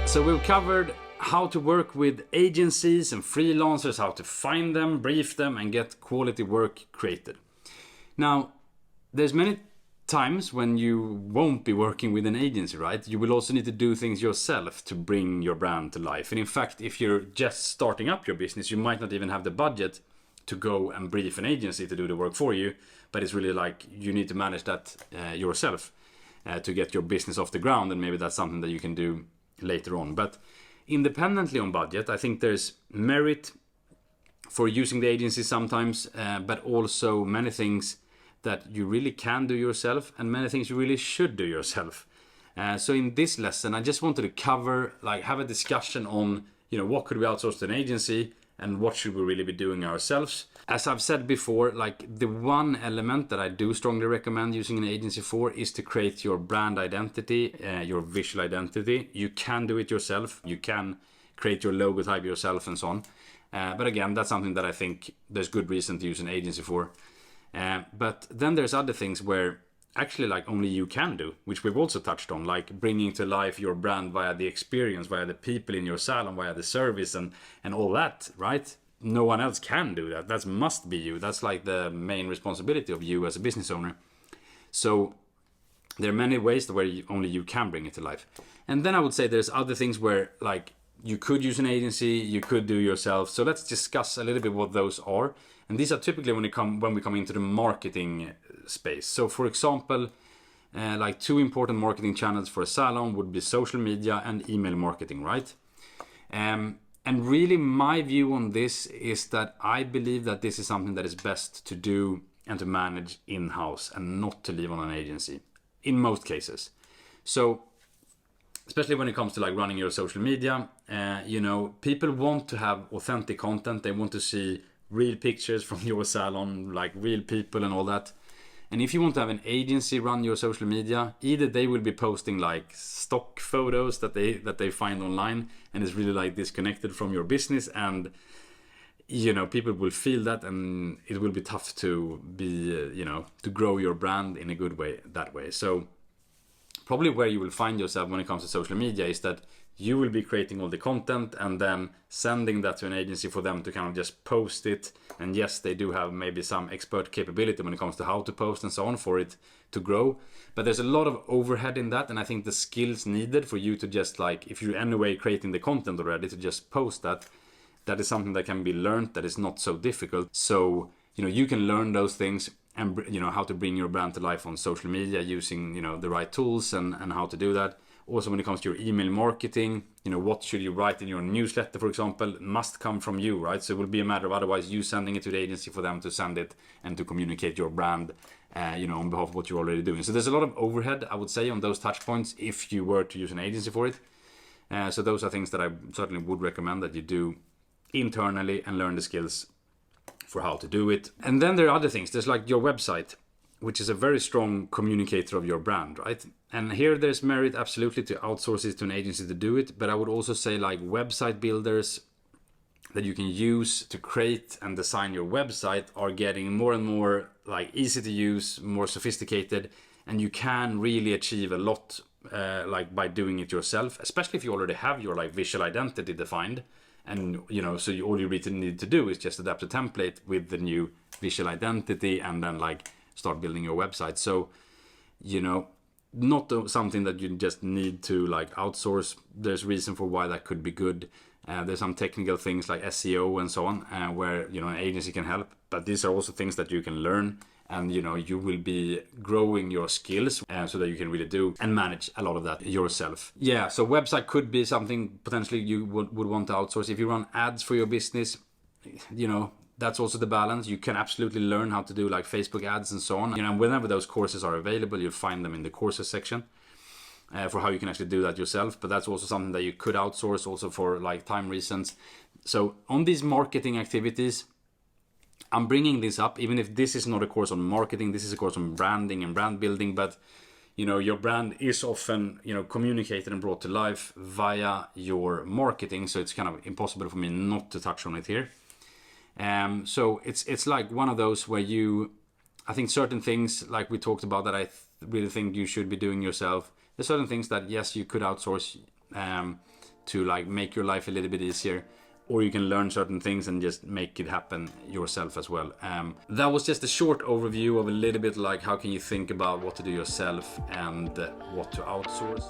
So we've covered how to work with agencies and freelancers, how to find them, brief them, and get quality work created. Now, there's many times when you won't be working with an agency, right? You will also need to do things yourself to bring your brand to life. And in fact, if you're just starting up your business, you might not even have the budget to go and brief an agency to do the work for you. But it's really like you need to manage that yourself to get your business off the ground. And maybe that's something that you can do later on. But independently on budget, I think there's merit for using the agency sometimes, but also many things that you really can do yourself and many things you really should do yourself. So in this lesson, I just wanted to cover, have a discussion on, what could we outsource to an agency and what should we really be doing ourselves. As I've said before, the one element that I do strongly recommend using an agency for is to create your brand identity, your visual identity. You can do it yourself. You can create your logo type yourself and so on. But again, that's something that I think there's good reason to use an agency for. But then there's other things where actually only you can do, which we've also touched on, like bringing to life your brand via the experience, via the people in your salon, via the service and all that, right? No one else can do that. That must be you. That's the main responsibility of you as a business owner. So there are many ways where only you can bring it to life. And then I would say there's other things where you could use an agency, you could do yourself. So let's discuss a little bit what those are. And these are typically when we come into the marketing space. So for example, two important marketing channels for a salon would be social media and email marketing, right? And really my view on this is that I believe that this is something that is best to do and to manage in-house and not to leave on an agency in most cases. So especially when it comes to running your social media, people want to have authentic content. They want to see real pictures from your salon, real people and all that. And if you want to have an agency run your social media, either they will be posting stock photos that they find online and is really disconnected from your business, and people will feel that, and it will be tough to be to grow your brand in a good way that way. So probably where you will find yourself when it comes to social media is that you will be creating all the content and then sending that to an agency for them to kind of just post it. And yes, they do have maybe some expert capability when it comes to how to post and so on for it to grow. But there's a lot of overhead in that. And I think the skills needed for you to just if you're anyway creating the content already, to just post that is something that can be learned, that is not so difficult. So, you can learn those things and, how to bring your brand to life on social media using, the right tools and how to do that. Also, when it comes to your email marketing, what should you write in your newsletter, for example, must come from you, right? So it will be a matter of otherwise you sending it to the agency for them to send it and to communicate your brand, on behalf of what you're already doing. So there's a lot of overhead, I would say, on those touch points if you were to use an agency for it. So those are things that I certainly would recommend that you do internally and learn the skills for how to do it. And then there are other things. There's your website, which is a very strong communicator of your brand, right? And here there's merit absolutely to outsource it to an agency to do it. But I would also say website builders that you can use to create and design your website are getting more and more easy to use, more sophisticated. And you can really achieve a lot by doing it yourself, especially if you already have your visual identity defined. And, so all you really need to do is just adapt a template with the new visual identity and then start building your website. So, not something that you just need to outsource. There's reason for why that could be good. There's some technical things like SEO and so on, where, an agency can help. But these are also things that you can learn. And, you will be growing your skills so that you can really do and manage a lot of that yourself. Yeah, so website could be something potentially you would want to outsource. If you run ads for your business, that's also the balance. You can absolutely learn how to do Facebook ads and so on. And whenever those courses are available, you'll find them in the courses section for how you can actually do that yourself. But that's also something that you could outsource also for time reasons. So on these marketing activities, I'm bringing this up, even if this is not a course on marketing, this is a course on branding and brand building, but your brand is often, communicated and brought to life via your marketing. So it's kind of impossible for me not to touch on it here. So it's one of those where I think certain things like we talked about that I really think you should be doing yourself. There's certain things that, yes, you could outsource to like make your life a little bit easier, or you can learn certain things and just make it happen yourself as well. That was just a short overview of a little bit like how can you think about what to do yourself and what to outsource.